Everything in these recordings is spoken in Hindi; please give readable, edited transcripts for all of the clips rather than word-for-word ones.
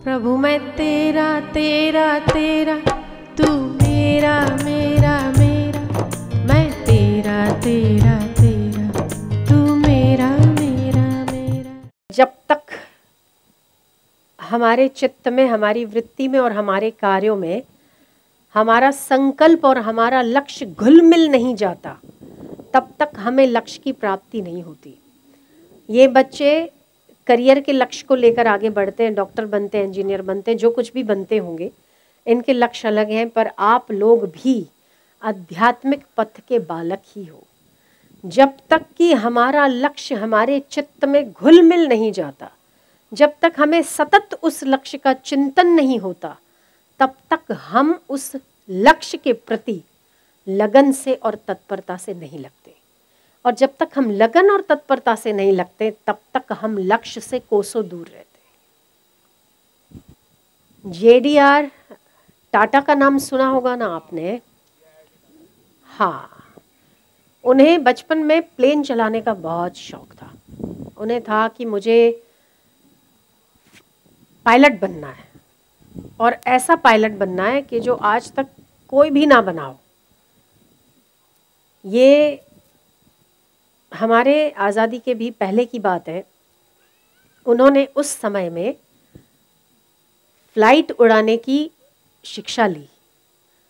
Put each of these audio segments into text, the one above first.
प्रभु मैं तेरा तेरा तेरा, तू मेरा मेरा मेरा, मैं तेरा तेरा तेरा, तू मेरा मेरा मेरा। जब तक हमारे चित्त में, हमारी वृत्ति में और हमारे कार्यों में हमारा संकल्प और हमारा लक्ष्य घुल मिल नहीं जाता, तब तक हमें लक्ष्य की प्राप्ति नहीं होती। ये बच्चे करियर के लक्ष्य को लेकर आगे बढ़ते हैं, डॉक्टर बनते हैं, इंजीनियर बनते हैं, जो कुछ भी बनते होंगे, इनके लक्ष्य अलग हैं। पर आप लोग भी आध्यात्मिक पथ के बालक ही हो। जब तक कि हमारा लक्ष्य हमारे चित्त में घुल मिल नहीं जाता, जब तक हमें सतत उस लक्ष्य का चिंतन नहीं होता, तब तक हम उस लक्ष्य के प्रति लगन से और तत्परता से नहीं लगते। और जब तक हम लगन और तत्परता से नहीं लगते, तब तक हम लक्ष्य से कोसों दूर रहते। JDR टाटा का नाम सुना होगा ना आपने? हाँ, उन्हें बचपन में प्लेन चलाने का बहुत शौक था। उन्हें था कि मुझे पायलट बनना है, और ऐसा पायलट बनना है कि जो आज तक कोई भी ना बना हो। ये हमारे आज़ादी के भी पहले की बात है। उन्होंने उस समय में फ्लाइट उड़ाने की शिक्षा ली।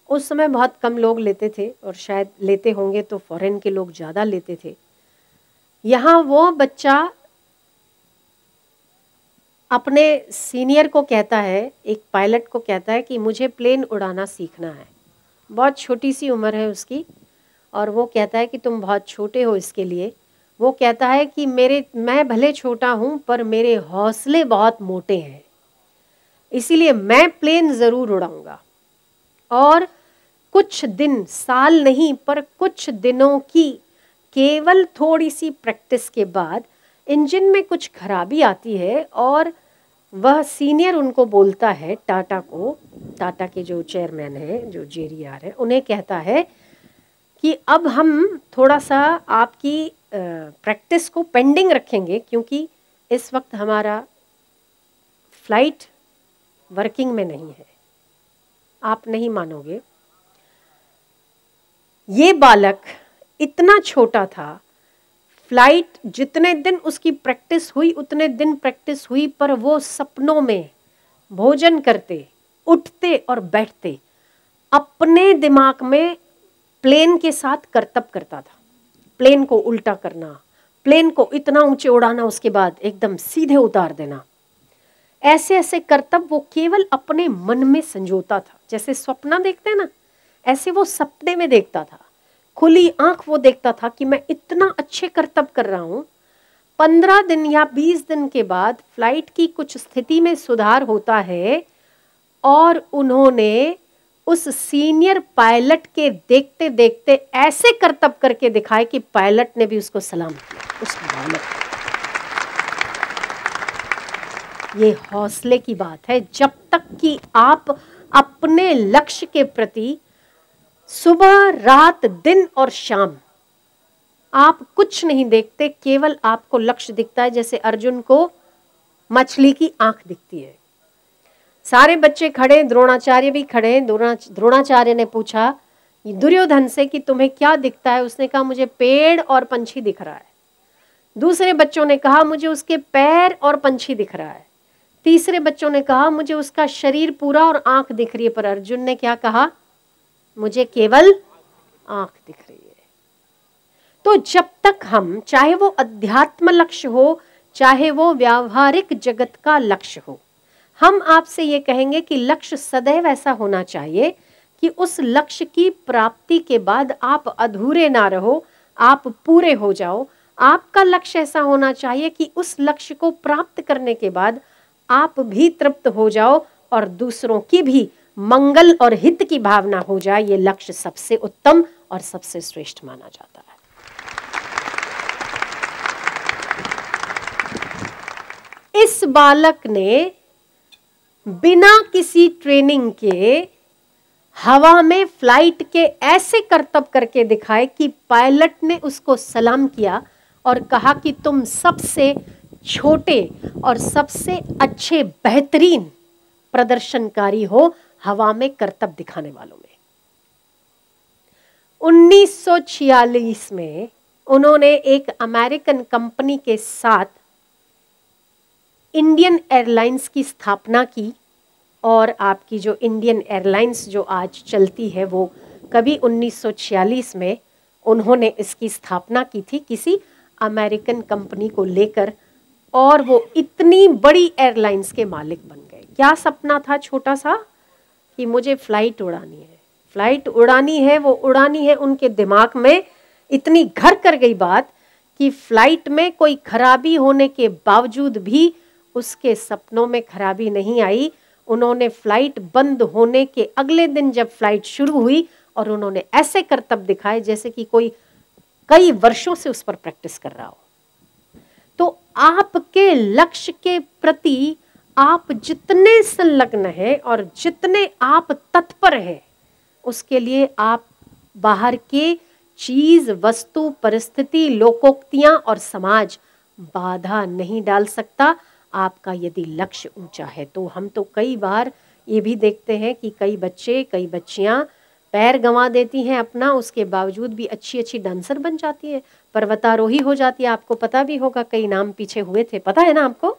उस समय बहुत कम लोग लेते थे, और शायद लेते होंगे तो फॉरेन के लोग ज़्यादा लेते थे। यहाँ वो बच्चा अपने सीनियर को कहता है, एक पायलट को कहता है कि मुझे प्लेन उड़ाना सीखना है। बहुत छोटी सी उम्र है उसकी, और वो कहता है कि तुम बहुत छोटे हो इसके लिए। वो कहता है कि मैं भले छोटा हूँ, पर मेरे हौसले बहुत मोटे हैं, इसीलिए मैं प्लेन ज़रूर उड़ाऊंगा। और कुछ दिन, साल नहीं, पर कुछ दिनों की केवल थोड़ी सी प्रैक्टिस के बाद इंजन में कुछ खराबी आती है, और वह सीनियर उनको बोलता है, टाटा को, टाटा के जो चेयरमैन हैं, जो JDR है, उन्हें कहता है कि अब हम थोड़ा सा आपकी प्रैक्टिस को पेंडिंग रखेंगे, क्योंकि इस वक्त हमारा फ्लाइट वर्किंग में नहीं है। आप नहीं मानोगे, ये बालक इतना छोटा था, फ्लाइट जितने दिन उसकी प्रैक्टिस हुई उतने दिन प्रैक्टिस हुई, पर वो सपनों में भोजन करते, उठते और बैठते अपने दिमाग में प्लेन के साथ करतब करता था। प्लेन को उल्टा करना, प्लेन को इतना ऊंचे उड़ाना, उसके बाद एकदम सीधे उतार देना, ऐसे ऐसे करतब वो केवल अपने मन में संजोता था। जैसे स्वप्न देखते हैं ना, ऐसे वो सपने में देखता था। खुली आंख वो देखता था कि मैं इतना अच्छे करतब कर रहा हूँ। 15 दिन या 20 दिन के बाद फ्लाइट की कुछ स्थिति में सुधार होता है, और उन्होंने उस सीनियर पायलट के देखते देखते ऐसे करतब करके दिखाए कि पायलट ने भी उसको सलाम किया, उस बालक। ये हौसले की बात है। जब तक कि आप अपने लक्ष्य के प्रति सुबह, रात, दिन और शाम आप कुछ नहीं देखते, केवल आपको लक्ष्य दिखता है। जैसे अर्जुन को मछली की आंख दिखती है। सारे बच्चे खड़े, द्रोणाचार्य भी खड़े। द्रोणाचार्य ने पूछा दुर्योधन से कि तुम्हें क्या दिखता है? उसने कहा मुझे पेड़ और पंछी दिख रहा है। दूसरे बच्चों ने कहा मुझे उसके पैर और पंछी दिख रहा है। तीसरे बच्चों ने कहा मुझे उसका शरीर पूरा और आंख दिख रही है। पर अर्जुन ने क्या कहा? मुझे केवल आंख दिख रही है। तो जब तक हम, चाहे वो अध्यात्म लक्ष्य हो, चाहे वो व्यावहारिक जगत का लक्ष्य हो, हम आपसे ये कहेंगे कि लक्ष्य सदैव ऐसा होना चाहिए कि उस लक्ष्य की प्राप्ति के बाद आप अधूरे ना रहो, आप पूरे हो जाओ। आपका लक्ष्य ऐसा होना चाहिए कि उस लक्ष्य को प्राप्त करने के बाद आप भी तृप्त हो जाओ, और दूसरों की भी मंगल और हित की भावना हो जाए। ये लक्ष्य सबसे उत्तम और सबसे श्रेष्ठ माना जाता है। इस बालक ने बिना किसी ट्रेनिंग के हवा में फ्लाइट के ऐसे करतब करके दिखाए कि पायलट ने उसको सलाम किया और कहा कि तुम सबसे छोटे और सबसे अच्छे, बेहतरीन प्रदर्शनकारी हो हवा में करतब दिखाने वालों में। 1946 में उन्होंने एक अमेरिकन कंपनी के साथ इंडियन एयरलाइंस की स्थापना की, और आपकी जो इंडियन एयरलाइंस जो आज चलती है वो कभी 1946 में उन्होंने इसकी स्थापना की थी किसी अमेरिकन कंपनी को लेकर, और वो इतनी बड़ी एयरलाइंस के मालिक बन गए। क्या सपना था छोटा सा कि मुझे फ्लाइट उड़ानी है, फ्लाइट उड़ानी है, वो उड़ानी है। उनके दिमाग में इतनी घर कर गई बात कि फ्लाइट में कोई खराबी होने के बावजूद भी उसके सपनों में खराबी नहीं आई। उन्होंने फ्लाइट बंद होने के अगले दिन जब फ्लाइट शुरू हुई और उन्होंने ऐसे करतब दिखाए जैसे कि कोई कई वर्षों से उस पर प्रैक्टिस कर रहा हो। तो आपके लक्ष्य के प्रति आप जितने संलग्न हैं और जितने आप तत्पर हैं, उसके लिए आप बाहर के चीज, वस्तु, परिस्थिति, लोकोक्तियां और समाज बाधा नहीं डाल सकता। आपका यदि लक्ष्य ऊंचा है तो हम तो कई बार ये भी देखते हैं कि कई बच्चे, कई बच्चियां पैर गंवा देती हैं अपना, उसके बावजूद भी अच्छी अच्छी डांसर बन जाती है, पर्वतारोही हो जाती है। आपको पता भी होगा, कई नाम पीछे हुए थे, पता है ना आपको।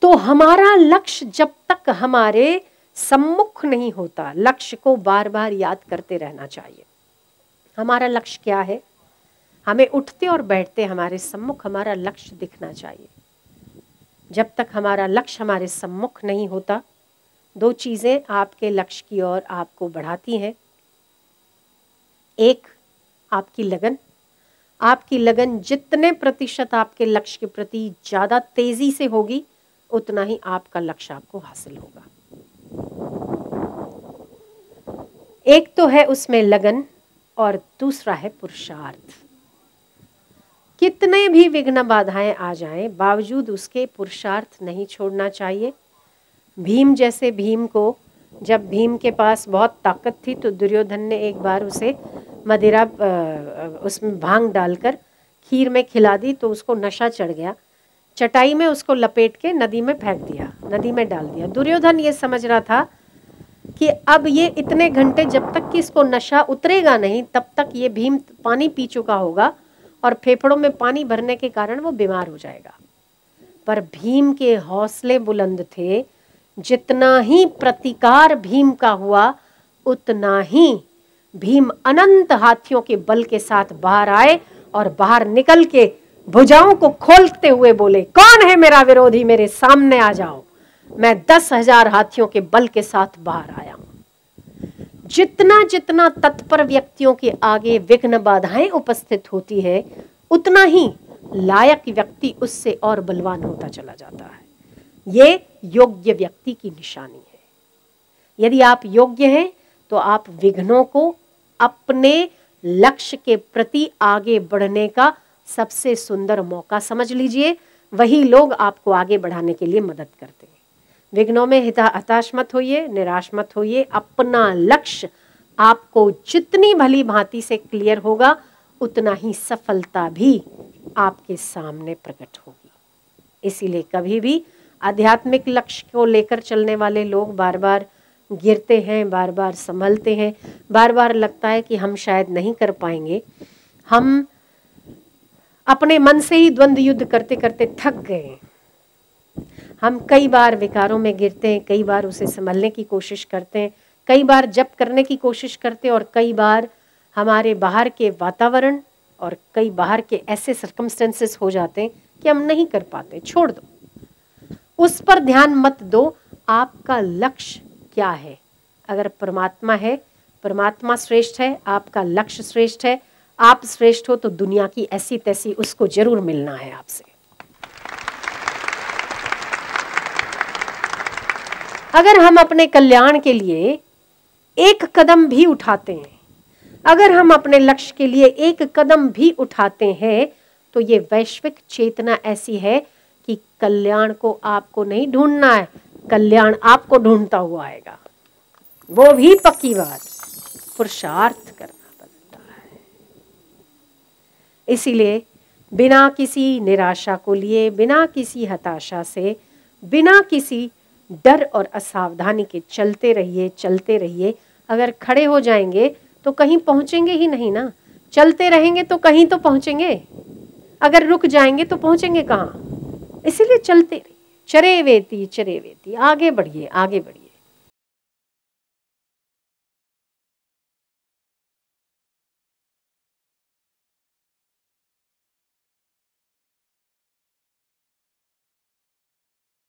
तो हमारा लक्ष्य जब तक हमारे सम्मुख नहीं होता, लक्ष्य को बार बार याद करते रहना चाहिए। हमारा लक्ष्य क्या है, हमें उठते और बैठते हमारे सम्मुख हमारा लक्ष्य दिखना चाहिए। जब तक हमारा लक्ष्य हमारे सम्मुख नहीं होता, दो चीजें आपके लक्ष्य की ओर आपको बढ़ाती हैं। एक, आपकी लगन। आपकी लगन जितने प्रतिशत आपके लक्ष्य के प्रति ज्यादा तेजी से होगी, उतना ही आपका लक्ष्य आपको हासिल होगा। एक तो है उसमें लगन और दूसरा है पुरुषार्थ। कितने भी विघ्न बाधाएं आ जाएं, बावजूद उसके पुरुषार्थ नहीं छोड़ना चाहिए। भीम जैसे भीम को, जब भीम के पास बहुत ताकत थी तो दुर्योधन ने एक बार उसे मदिरा उसमें भांग डालकर खीर में खिला दी, तो उसको नशा चढ़ गया। चटाई में उसको लपेट के नदी में फेंक दिया, नदी में डाल दिया। दुर्योधन ये समझ रहा था कि अब ये इतने घंटे जब तक कि इसको नशा उतरेगा नहीं, तब तक ये भीम पानी पी चुका होगा और फेफड़ों में पानी भरने के कारण वो बीमार हो जाएगा। पर भीम के हौसले बुलंद थे। जितना ही प्रतिकार भीम का हुआ, उतना ही भीम अनंत हाथियों के बल के साथ बाहर आए और बाहर निकल के भुजाओं को खोलते हुए बोले, कौन है मेरा विरोधी, मेरे सामने आ जाओ, मैं 10,000 हाथियों के बल के साथ बाहर आया हूं। जितना जितना तत्पर व्यक्तियों के आगे विघ्न बाधाएं उपस्थित होती है, उतना ही लायक व्यक्ति उससे और बलवान होता चला जाता है। ये योग्य व्यक्ति की निशानी है। यदि आप योग्य हैं तो आप विघ्नों को अपने लक्ष्य के प्रति आगे बढ़ने का सबसे सुंदर मौका समझ लीजिए। वही लोग आपको आगे बढ़ाने के लिए मदद करते हैं। विघ्नों में हताश मत होइए, निराश मत होइए। अपना लक्ष्य आपको जितनी भली भांति से क्लियर होगा, उतना ही सफलता भी आपके सामने प्रकट होगी। इसीलिए कभी भी आध्यात्मिक लक्ष्य को लेकर चलने वाले लोग बार बार गिरते हैं, बार बार संभलते हैं, बार बार लगता है कि हम शायद नहीं कर पाएंगे। हम अपने मन से ही द्वंद्व युद्ध करते करते थक गए। हम कई बार विकारों में गिरते हैं, कई बार उसे संभलने की कोशिश करते हैं, कई बार जप करने की कोशिश करते हैं, और कई बार हमारे बाहर के वातावरण और कई बाहर के ऐसे सर्कमस्टेंसेस हो जाते हैं कि हम नहीं कर पाते। छोड़ दो, उस पर ध्यान मत दो। आपका लक्ष्य क्या है? अगर परमात्मा है, परमात्मा श्रेष्ठ है, आपका लक्ष्य श्रेष्ठ है, आप श्रेष्ठ हो, तो दुनिया की ऐसी तैसी उसको जरूर मिलना है आपसे। अगर हम अपने कल्याण के लिए एक कदम भी उठाते हैं, अगर हम अपने लक्ष्य के लिए एक कदम भी उठाते हैं, तो ये वैश्विक चेतना ऐसी है कि कल्याण को आपको नहीं ढूंढना है, कल्याण आपको ढूंढता हुआ आएगा। वो भी पक्की बात, पुरुषार्थ करना पड़ता है। इसीलिए बिना किसी निराशा को लिए, बिना किसी हताशा से, बिना किसी डर और असावधानी के चलते रहिए, चलते रहिए। अगर खड़े हो जाएंगे तो कहीं पहुंचेंगे ही नहीं ना, चलते रहेंगे तो कहीं तो पहुंचेंगे, अगर रुक जाएंगे तो पहुंचेंगे कहाँ। इसीलिए चलते रहिए, चरे वेती, आगे बढ़िए, आगे बढ़िए।